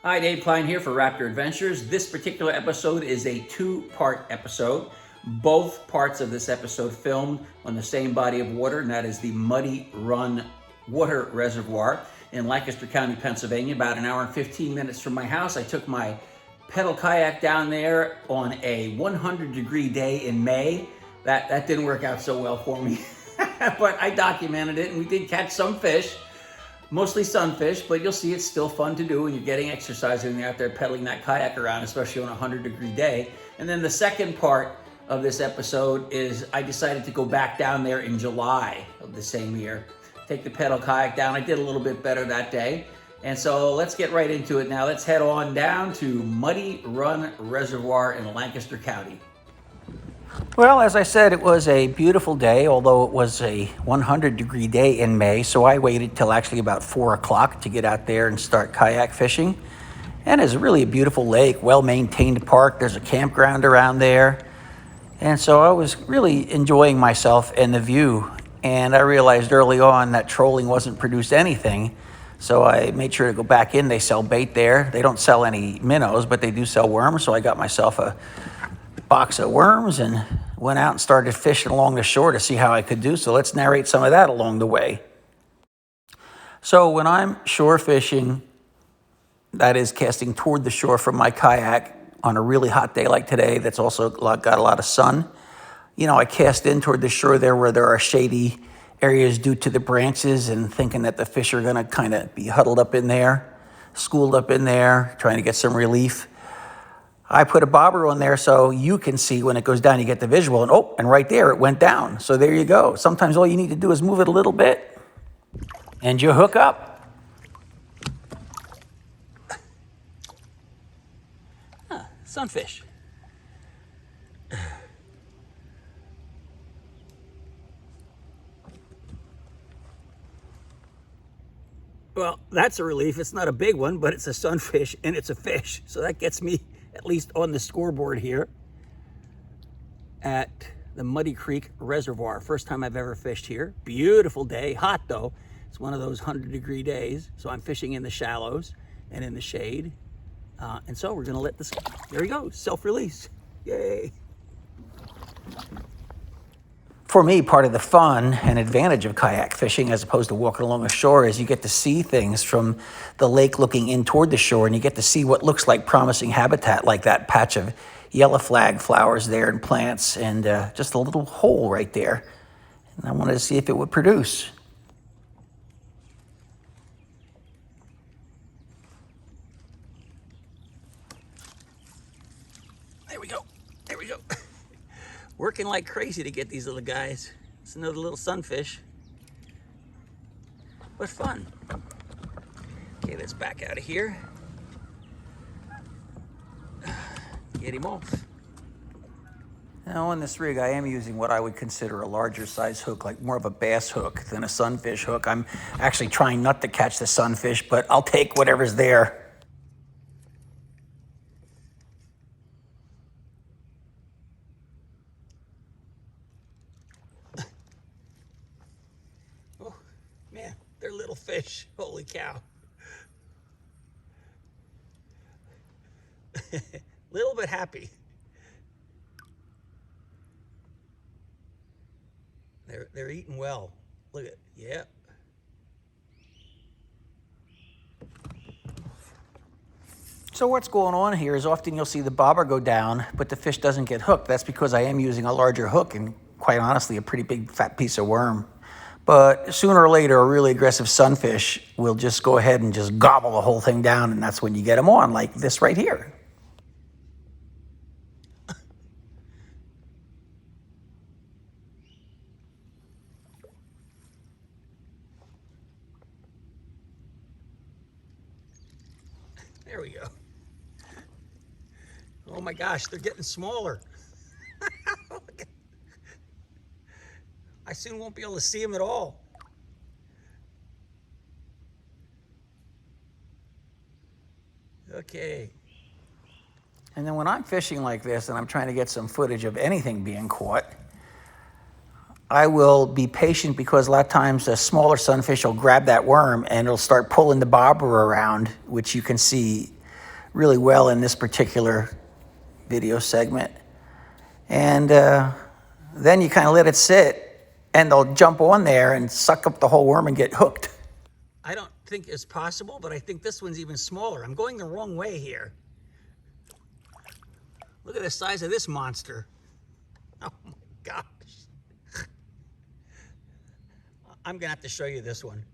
Hi, Dave Kline here for Raptor Adventures. This particular episode is a two-part episode. Both parts of this episode filmed on the same body of water, and that is the Muddy Run Reservoir in Lancaster County, Pennsylvania, about an hour and 15 minutes from my house. I took my pedal kayak down there on a 100-degree day in May. That didn't work out so well for me, but I documented it, and we did catch some fish. Mostly sunfish, but you'll see it's still fun to do when you're getting exercise when you're out there pedaling that kayak around, especially on a 100-degree day. And then the second part of this episode is I decided to go back down there in July of the same year. Take the pedal kayak down. I did a little bit better that day. And so let's get right into it now. Let's head on down to Muddy Run Reservoir in Lancaster County. Well, as I said, it was a beautiful day, although it was a 100-degree day in May, so I waited till actually about 4 o'clock to get out there and start kayak fishing. And it's really a beautiful lake, well-maintained park. There's a campground around there. And so I was really enjoying myself and the view. And I realized early on that trolling wasn't produced anything, so I made sure to go back in. They sell bait there. They don't sell any minnows, but they do sell worms, so I got myself a box of worms and went out and started fishing along the shore to see how I could do. So let's narrate some of that along the way. So when I'm shore fishing, that is casting toward the shore from my kayak on a really hot day like today that's also got a lot of sun, I cast in toward the shore there where there are shady areas due to the branches and thinking that the fish are going to kind of be huddled up in there, schooled up in there, trying to get some relief. I put a bobber on there so you can see when it goes down, you get the visual, and right there, it went down. So there you go. Sometimes all you need to do is move it a little bit, and you hook up. Sunfish. Well, that's a relief. It's not a big one, but it's a sunfish, and it's a fish. So that gets me at least on the scoreboard here at the Muddy Creek Reservoir. First time I've ever fished here. Beautiful day, hot though. It's one of those 100-degree days. So I'm fishing in the shallows and in the shade. And so we're gonna let this, there he goes, self-release, yay. For me, part of the fun and advantage of kayak fishing as opposed to walking along the shore is you get to see things from the lake looking in toward the shore, and you get to see what looks like promising habitat, like that patch of yellow flag flowers there and plants, and just a little hole right there. And I wanted to see if it would produce. There we go. There we go. Working like crazy to get these little guys. It's another little sunfish, but fun. Okay, let's back out of here. Get him off. Now on this rig, I am using what I would consider a larger size hook, like more of a bass hook than a sunfish hook. I'm actually trying not to catch the sunfish, but I'll take whatever's there. Man, they're little fish. Holy cow. Little bit happy. They're eating well. Look at, yep. So what's going on here is often you'll see the bobber go down, but the fish doesn't get hooked. That's because I am using a larger hook and quite honestly, a pretty big fat piece of worm. But sooner or later, a really aggressive sunfish will just go ahead and just gobble the whole thing down, and that's when you get them on, like this right here. There we go. Oh my gosh, they're getting smaller. I soon won't be able to see them at all. Okay. And then when I'm fishing like this and I'm trying to get some footage of anything being caught, I will be patient because a lot of times a smaller sunfish will grab that worm and it'll start pulling the bobber around, which you can see really well in this particular video segment. And then you kind of let it sit, and they'll jump on there and suck up the whole worm and get hooked. I don't think it's possible, but I think this one's even smaller. I'm going the wrong way here. Look at the size of this monster. Oh my gosh. I'm gonna have to show you this one.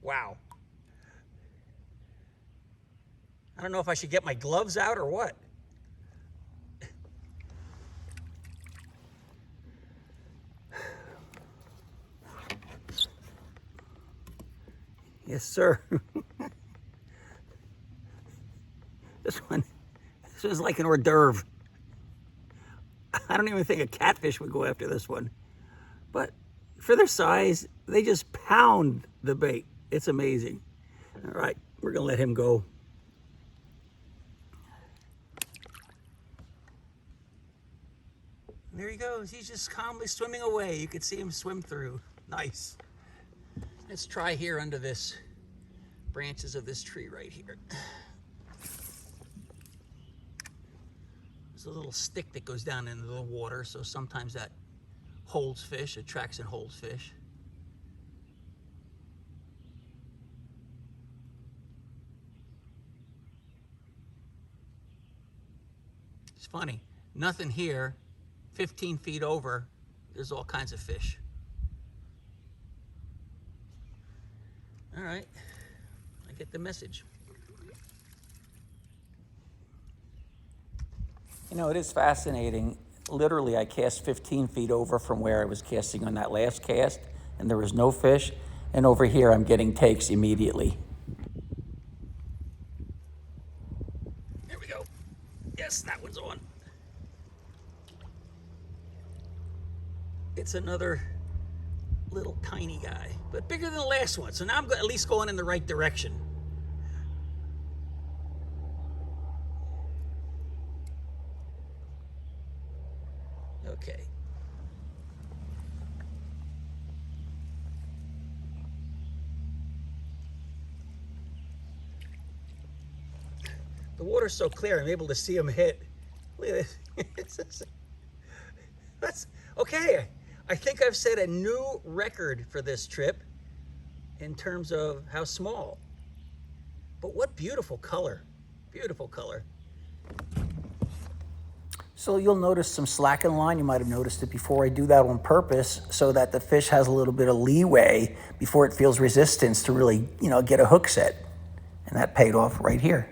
Wow. I don't know if I should get my gloves out or what. Yes, sir. This one's like an hors d'oeuvre. I don't even think a catfish would go after this one. But for their size, they just pound the bait. It's amazing. All right, we're gonna let him go. There he goes. He's just calmly swimming away. You could see him swim through. Nice. Let's try here under this branches of this tree right here. There's a little stick that goes down into the water, so sometimes that holds fish, attracts and holds fish. It's funny, nothing here, 15 feet over, there's all kinds of fish. All right, I get the message. You know, it is fascinating. Literally, I cast 15 feet over from where I was casting on that last cast, and there was no fish. And over here, I'm getting takes immediately. There we go. Yes, that one's on. It's another little tiny guy, but bigger than the last one. So now I'm at least going in the right direction. Okay. The water's so clear, I'm able to see him hit. Look at this. That's okay. I think I've set a new record for this trip in terms of how small. But what beautiful color. Beautiful color. So you'll notice some slack in the line. You might have noticed it before. I do that on purpose so that the fish has a little bit of leeway before it feels resistance to really, get a hook set. And that paid off right here.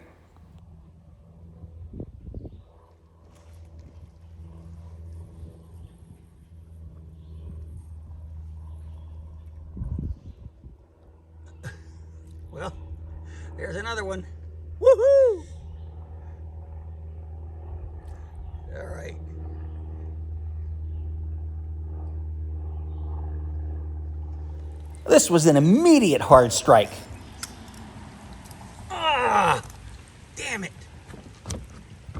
Well, there's another one. Woohoo! All right. This was an immediate hard strike. Ah, damn it.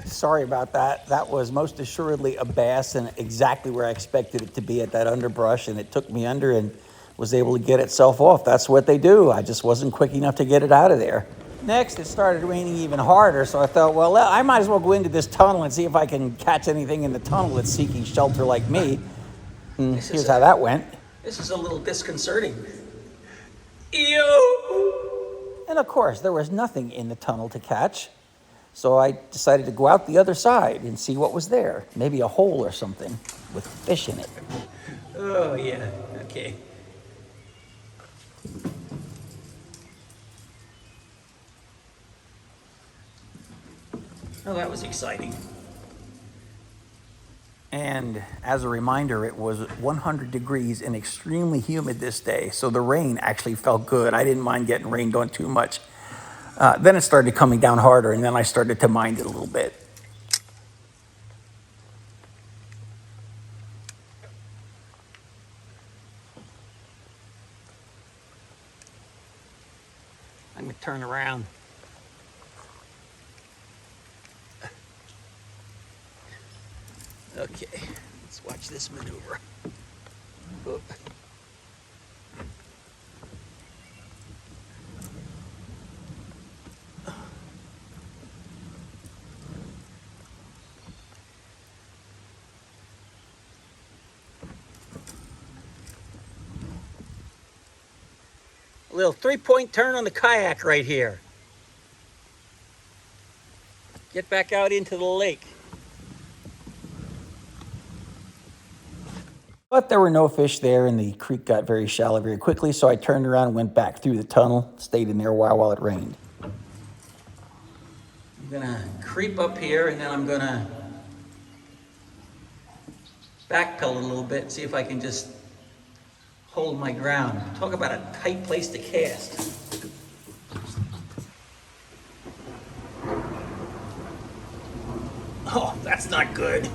Sorry about that. That was most assuredly a bass and exactly where I expected it to be at that underbrush, and it took me under and was able to get itself off. That's what they do. I just wasn't quick enough to get it out of there. Next, it started raining even harder, so I thought, well, I might as well go into this tunnel and see if I can catch anything in the tunnel that's seeking shelter like me. And here's how that went. This is a little disconcerting. Ew! And of course, there was nothing in the tunnel to catch, so I decided to go out the other side and see what was there. Maybe a hole or something with fish in it. Oh, yeah, okay. Oh, that was exciting. And as a reminder, it was 100 degrees and extremely humid this day, so the rain actually felt good. I didn't mind getting rained on too much. Then it started coming down harder, and then I started to mind it a little bit. I'm gonna turn around. Okay, let's watch this maneuver. Oop. A little 3-point turn on the kayak right here. Get back out into the lake. But there were no fish there, and the creek got very shallow very quickly, so I turned around and went back through the tunnel, stayed in there a while it rained. I'm gonna creep up here, and then I'm gonna backpedal a little bit, see if I can just hold my ground. Talk about a tight place to cast. Oh, that's not good.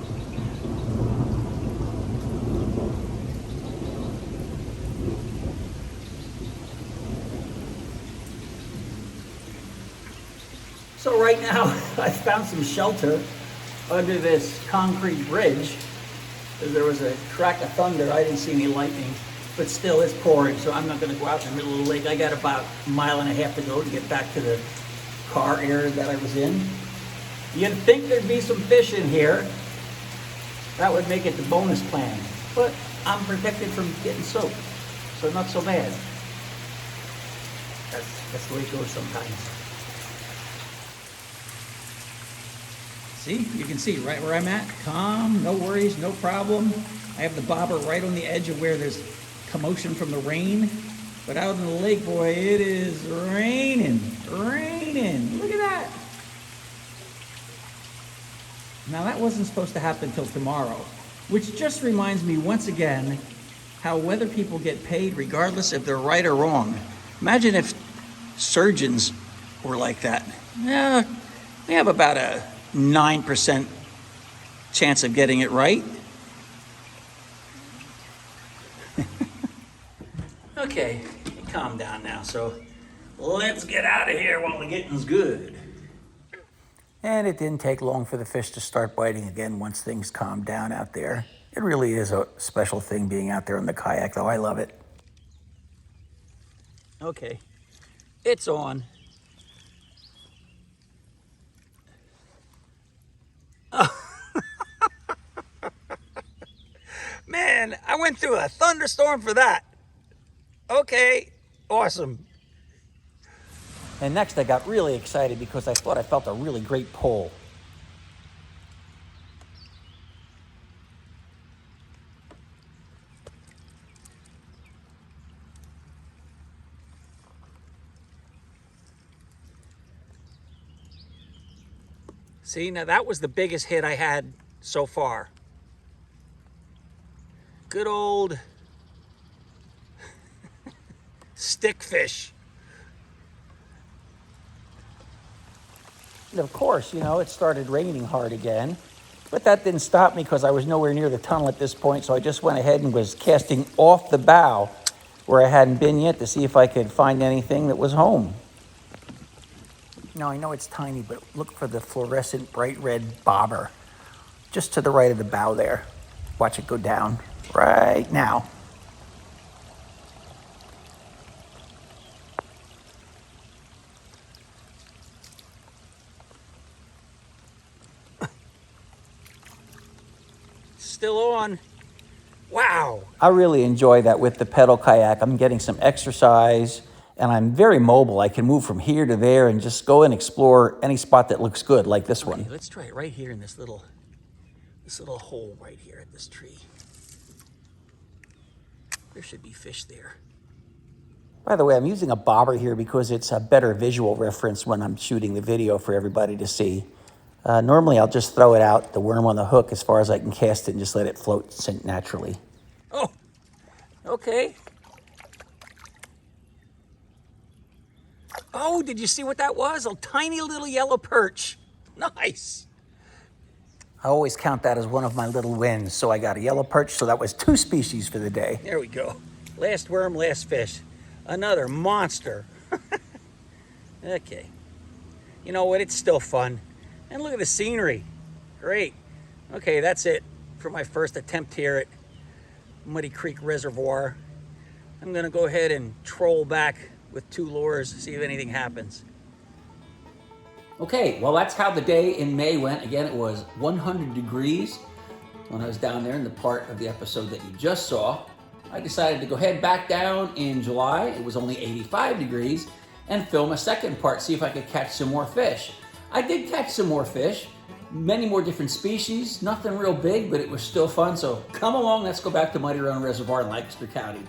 So right now, I found some shelter under this concrete bridge. There was a crack of thunder. I didn't see any lightning, but still it's pouring, so I'm not gonna go out in the middle of the lake. I got about 1.5 miles to go to get back to the car area that I was in. You'd think there'd be some fish in here. That would make it the bonus plan, but I'm protected from getting soaked, so not so bad. That's the way it goes sometimes. See, you can see right where I'm at, calm, no worries, no problem. I have the bobber right on the edge of where there's commotion from the rain. But out in the lake, boy, it is raining. Look at that. Now that wasn't supposed to happen till tomorrow, which just reminds me once again how weather people get paid regardless if they're right or wrong. Imagine if surgeons were like that. Yeah, we have about a 9% chance of getting it right. Okay, calm down now. So let's get out of here while the getting's good. And it didn't take long for the fish to start biting again once things calmed down out there. It really is a special thing being out there on the kayak, though. I love it. Okay, it's on. Man, I went through a thunderstorm for that. Okay, awesome. And next I got really excited because I thought I felt a really great pull. See, now that was the biggest hit I had so far. Good old stickfish. And of course, you know, it started raining hard again, but that didn't stop me because I was nowhere near the tunnel at this point, so I just went ahead and was casting off the bow where I hadn't been yet to see if I could find anything that was home. Now, I know it's tiny, but look for the fluorescent bright red bobber just to the right of the bow there. Watch it go down right now. Still on. Wow. I really enjoy that with the pedal kayak. I'm getting some exercise and I'm very mobile. I can move from here to there and just go and explore any spot that looks good, like this one. Let's try it right here in this little hole right here at this tree. There should be fish there. By the way, I'm using a bobber here because it's a better visual reference when I'm shooting the video for everybody to see. Normally, I'll just throw it out, the worm on the hook, as far as I can cast it and just let it float sink naturally. Oh, okay. Oh, did you see what that was? A tiny little yellow perch. Nice. I always count that as one of my little wins. So I got a yellow perch, so that was 2 species for the day. There we go. Last worm, last fish. Another monster. Okay. You know what? It's still fun. And look at the scenery. Great. Okay, that's it for my first attempt here at Muddy Creek Reservoir. I'm gonna go ahead and troll back with 2 lures, see if anything happens. Okay, well that's how the day in May went. Again, it was 100 degrees when I was down there in the part of the episode that you just saw. I decided to go head back down in July. It was only 85 degrees, and film a second part, see if I could catch some more fish. I did catch some more fish, many more different species, nothing real big, but it was still fun. So come along, let's go back to Muddy Run Reservoir in Lancaster County.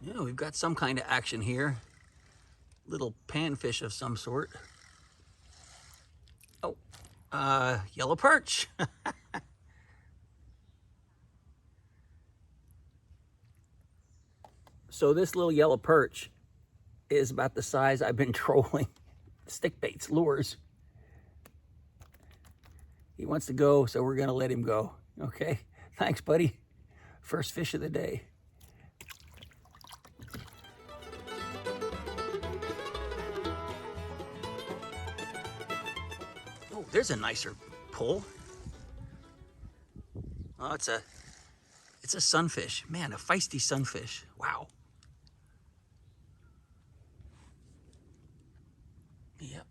Yeah, we've got some kind of action here. Little panfish of some sort. Oh, yellow perch. So this little yellow perch is about the size I've been trolling stick baits, lures. He wants to go, so we're gonna let him go. Okay, thanks, buddy. First fish of the day. Oh, there's a nicer pull. Oh, it's a sunfish. Man, a feisty sunfish. Wow. Yep.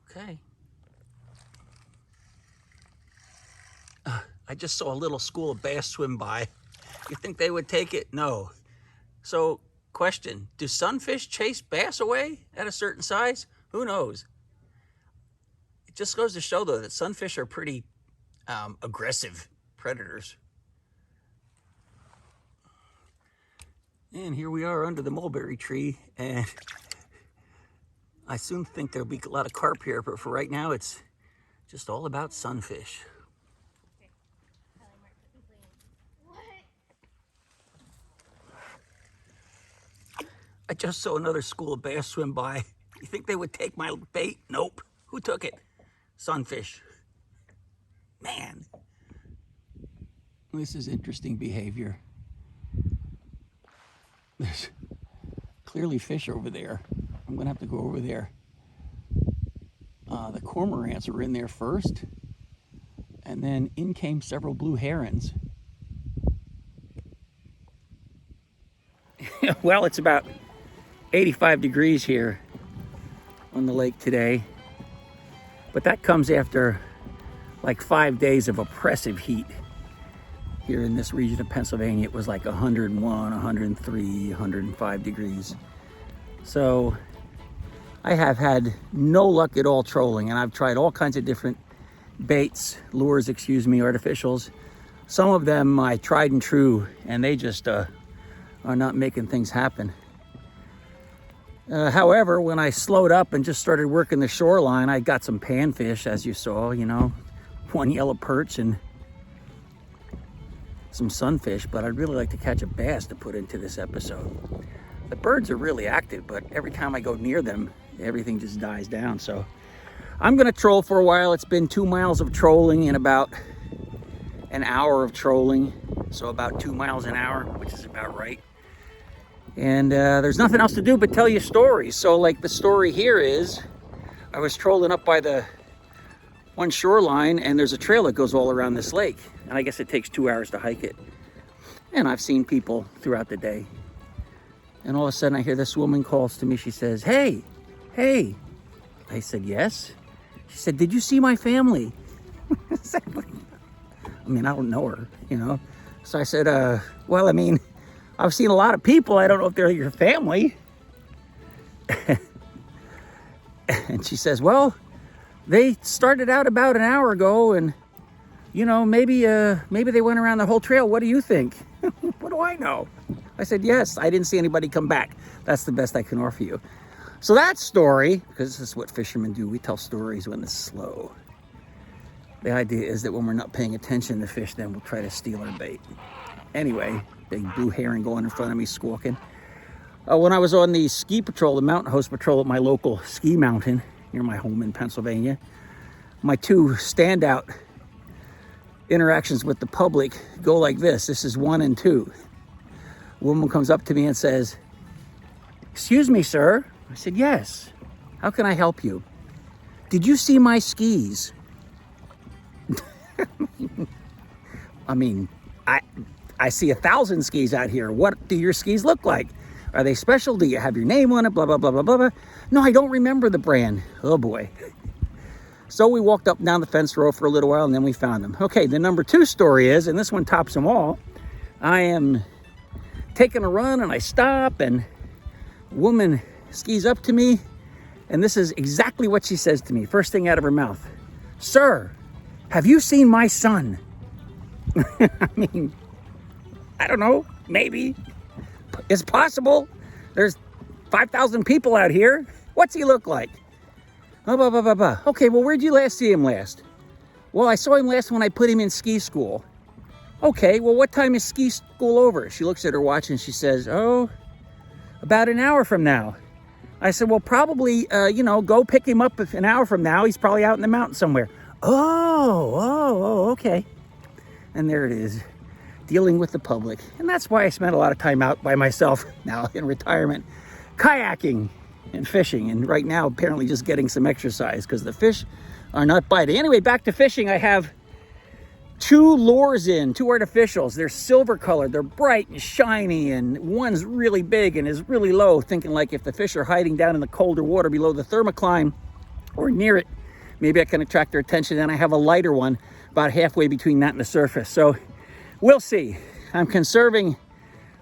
Okay. I just saw a little school of bass swim by. You think they would take it? No. So, question, do sunfish chase bass away at a certain size? Who knows? It just goes to show, though, that sunfish are pretty aggressive predators. And here we are under the mulberry tree, and I soon think there'll be a lot of carp here, but for right now, it's just all about sunfish. I just saw another school of bass swim by. You think they would take my bait? Nope. Who took it? Sunfish. Man. This is interesting behavior. There's clearly fish over there. I'm gonna have to go over there. The cormorants were in there first, and then in came several blue herons. Well, it's about 85 degrees here on the lake today, but that comes after like 5 days of oppressive heat. Here in this region of Pennsylvania, it was like 101, 103, 105 degrees. So I have had no luck at all trolling, and I've tried all kinds of different baits, lures, artificials. Some of them I tried and true, and they just are not making things happen. However, when I slowed up and just started working the shoreline, I got some panfish, as you saw, you know, one yellow perch and some sunfish, but I'd really like to catch a bass to put into this episode. The birds are really active, but every time I go near them, everything just dies down. So I'm gonna troll for a while. It's been 2 miles of trolling and about an hour of trolling. So about 2 miles an hour, which is about right. And there's nothing else to do but tell you stories. So like the story here is, I was trolling up by the one shoreline, and there's a trail that goes all around this lake. And I guess it takes 2 hours to hike it. And I've seen people throughout the day. And all of a sudden I hear this woman calls to me. She says, "Hey, hey." I said, "Yes." She said, "Did you see my family?" I mean, I don't know her, you know. So I said, well, I mean, I've seen a lot of people. I don't know if they're your family. And she says, "Well, they started out about an hour ago, and you know, maybe they went around the whole trail. What do you think?" What do I know? I said, "Yes, I didn't see anybody come back. That's the best I can offer you." So that story, because this is what fishermen do, we tell stories when it's slow. The idea is that when we're not paying attention to fish, then we'll try to steal our bait. Anyway, big blue heron going in front of me squawking. When I was on the ski patrol, the mountain host patrol at my local ski mountain near my home in Pennsylvania, my two standout interactions with the public go like this. This is 1 and 2. A woman comes up to me and says, "Excuse me, sir." I said, "Yes. How can I help you?" "Did you see my skis?" I mean, I see 1,000 skis out here. What do your skis look like? Are they special? Do you have your name on it? Blah, blah, blah, blah, blah, blah. "No, I don't remember the brand." Oh boy. So we walked up and down the fence row for a little while, and then we found him. Okay, the number 2 story is, and this one tops them all, I am taking a run and I stop, and a woman skis up to me, and this is exactly what she says to me, first thing out of her mouth. "Sir, have you seen my son?" I mean, I don't know, maybe. It's possible. There's 5,000 people out here. What's he look like? Okay, well, where'd you last see him last? Well, I saw him last when I put him in ski school. Okay, well, what time is ski school over? She looks at her watch and she says, "Oh, about an hour from now." I said, "Well, probably, go pick him up an hour from now. He's probably out in the mountains somewhere." Oh, okay. And there it is, dealing with the public. And that's why I spent a lot of time out by myself now in retirement, kayaking and fishing. And right now, apparently just getting some exercise because the fish are not biting. Anyway, back to fishing. I have 2 lures in, 2 artificials. They're silver colored, they're bright and shiny, and one's really big and is really low, thinking like if the fish are hiding down in the colder water below the thermocline or near it, maybe I can attract their attention. Then I have a lighter one about halfway between that and the surface. So we'll see. I'm conserving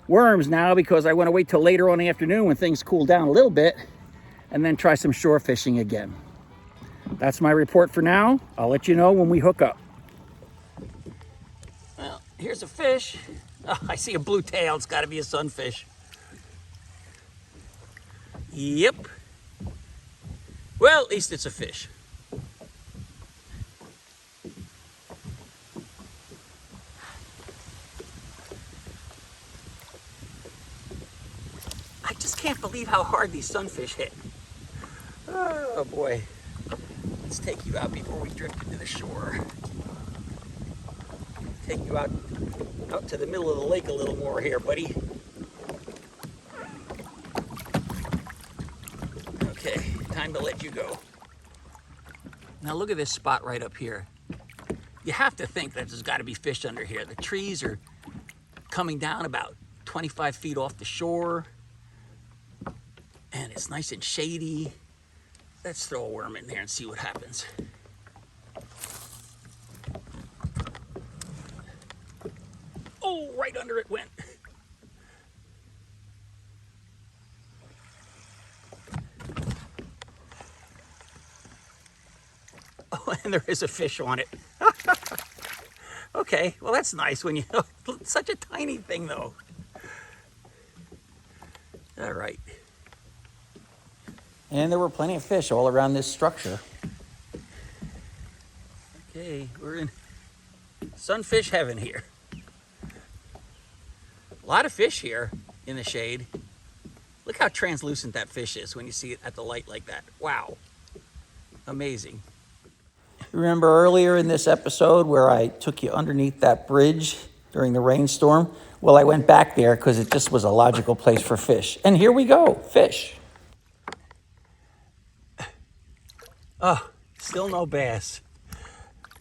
worms now because I want to wait till later on in the afternoon when things cool down a little bit and then try some shore fishing again. That's my report for now. I'll let you know when we hook up. Well, here's a fish. Oh, I see a blue tail. It's got to be a sunfish. Yep. Well, at least it's a fish. I just can't believe how hard these sunfish hit. Oh boy. Let's take you out before we drift into the shore. Take you out to the middle of the lake a little more here, buddy. Okay, time to let you go. Now look at this spot right up here. You have to think that there's got to be fish under here. The trees are coming down about 25 feet off the shore. And it's nice and shady. Let's throw a worm in there and see what happens. Oh, right under it went. Oh, and there is a fish on it. Okay, well that's nice when you know, it's such a tiny thing though. All right. And there were plenty of fish all around this structure. Okay, we're in sunfish heaven here. A lot of fish here in the shade. Look how translucent that fish is when you see it at the light like that. Wow. Amazing. Remember earlier in this episode where I took you underneath that bridge during the rainstorm? Well, I went back there because it just was a logical place for fish. And here we go, fish. Oh, still no bass.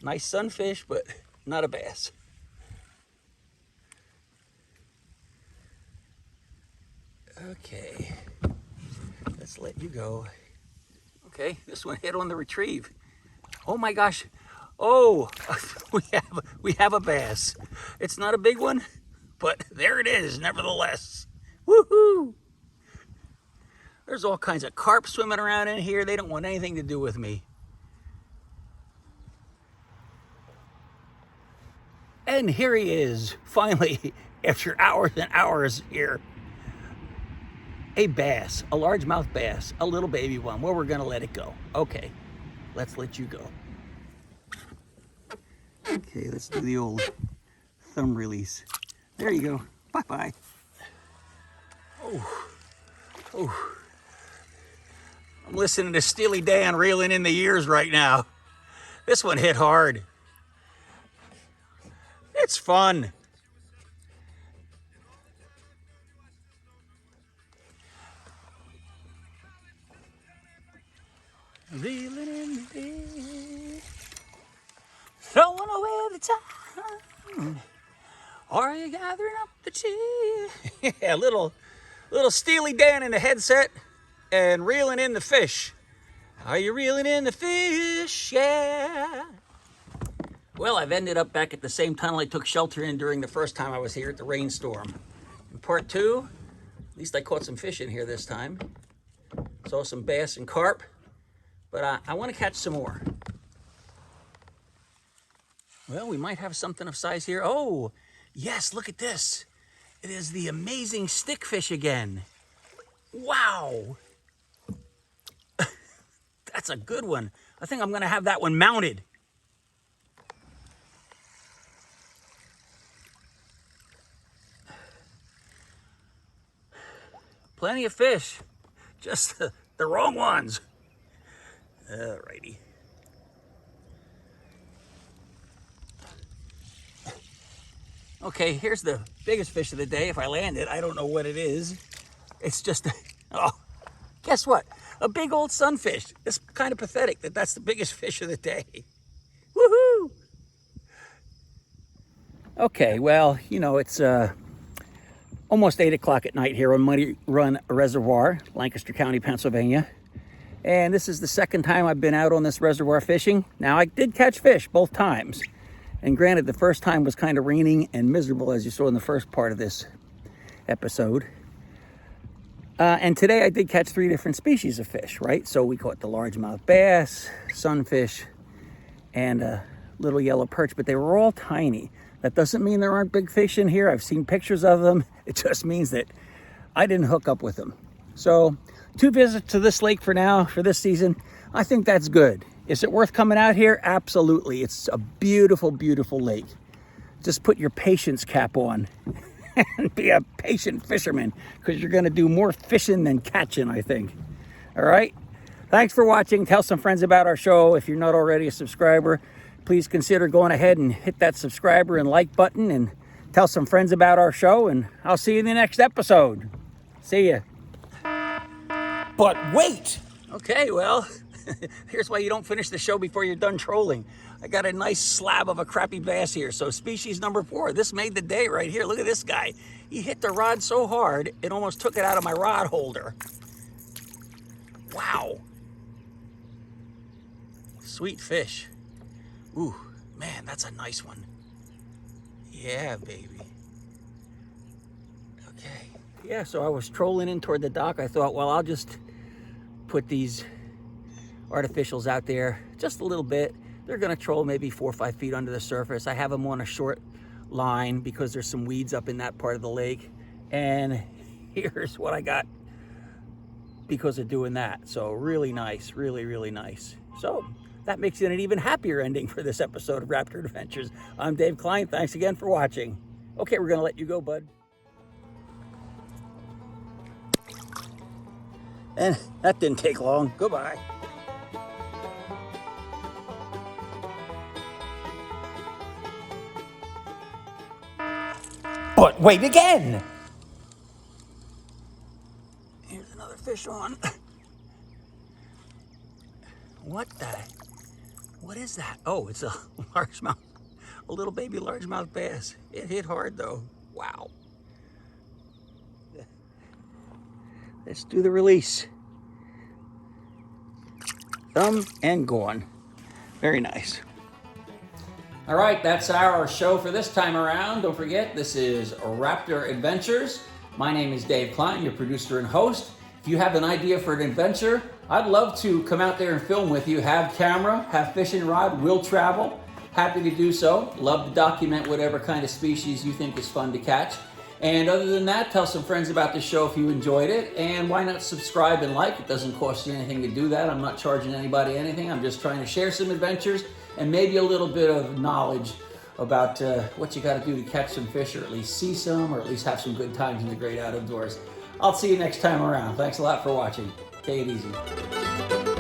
Nice sunfish, but not a bass. Okay, let's let you go. Okay, this one hit on the retrieve. Oh my gosh. Oh, we have a bass. It's not a big one, but there it is nevertheless. Woohoo! There's all kinds of carp swimming around in here. They don't want anything to do with me. And here he is, finally, after hours and hours here. A bass, a largemouth bass, a little baby one. Well, we're gonna let it go. Okay, let's let you go. Okay, let's do the old thumb release. There you go, bye-bye. Oh. I'm listening to Steely Dan reeling in the years right now. This one hit hard. It's fun. Reeling in the day, throwing away the time. Are you gathering up the tea? Yeah, little Steely Dan in the headset and reeling in the fish. Are you reeling in the fish? Yeah. Well, I've ended up back at the same tunnel I took shelter in during the first time I was here at the rainstorm. In part two, at least I caught some fish in here this time. Saw some bass and carp, but I want to catch some more. Well, we might have something of size here. Oh, yes, look at this. It is the amazing stickfish again. Wow. That's a good one. I think I'm going to have that one mounted. Plenty of fish, just the wrong ones. Alrighty. Okay, here's the biggest fish of the day. If I land it, I don't know what it is. It's just, oh, guess what? A big old sunfish. It's kind of pathetic that that's the biggest fish of the day. Woohoo! Okay, well, you know, it's almost 8 o'clock at night here on Muddy Run Reservoir, Lancaster County, Pennsylvania. And this is the second time I've been out on this reservoir fishing. Now, I did catch fish both times. And granted, the first time was kind of raining and miserable, as you saw in the first part of this episode. And today I did catch 3 different species of fish, right? So we caught the largemouth bass, sunfish, and a little yellow perch, but they were all tiny. That doesn't mean there aren't big fish in here. I've seen pictures of them. It just means that I didn't hook up with them. So 2 visits to this lake for now, for this season. I think that's good. Is it worth coming out here? Absolutely. It's a beautiful, beautiful lake. Just put your patience cap on and be a patient fisherman, because you're going to do more fishing than catching, I think. All right. Thanks for watching. Tell some friends about our show. If you're not already a subscriber, please consider going ahead and hit that subscriber and like button, and tell some friends about our show, and I'll see you in the next episode. See ya. But wait! Okay, well, here's why you don't finish the show before you're done trolling. I got a nice slab of a crappie bass here, so species number 4. This made the day right here. Look at this guy. He hit the rod so hard, it almost took it out of my rod holder. Wow. Sweet fish. Ooh, man, that's a nice one. Yeah, baby. Okay. Yeah, so I was trolling in toward the dock. I thought, well, I'll just put these artificials out there just a little bit. They're gonna troll maybe 4 or 5 feet under the surface. I have them on a short line because there's some weeds up in that part of the lake. And here's what I got because of doing that. So really nice, really, really nice. So that makes it an even happier ending for this episode of Raptor Adventures. I'm Dave Kline. Thanks again for watching. Okay, we're gonna let you go, bud. And that didn't take long. Goodbye. But wait again! Here's another fish on. What is that? Oh, it's a largemouth, a little baby largemouth bass. It hit hard though. Wow. Let's do the release. Thumb and gone. Very nice. All right, that's our show for this time around. Don't forget, this is Raptor Adventures. My name is Dave Kline, your producer and host. If you have an idea for an adventure, I'd love to come out there and film with you. Have camera, have fishing rod, will travel. Happy to do so. Love to document whatever kind of species you think is fun to catch. And other than that, tell some friends about the show if you enjoyed it. And why not subscribe and like? It doesn't cost you anything to do that. I'm not charging anybody anything. I'm just trying to share some adventures and maybe a little bit of knowledge about what you got to do to catch some fish, or at least see some, or at least have some good times in the great outdoors. I'll see you next time around. Thanks a lot for watching. Take it easy.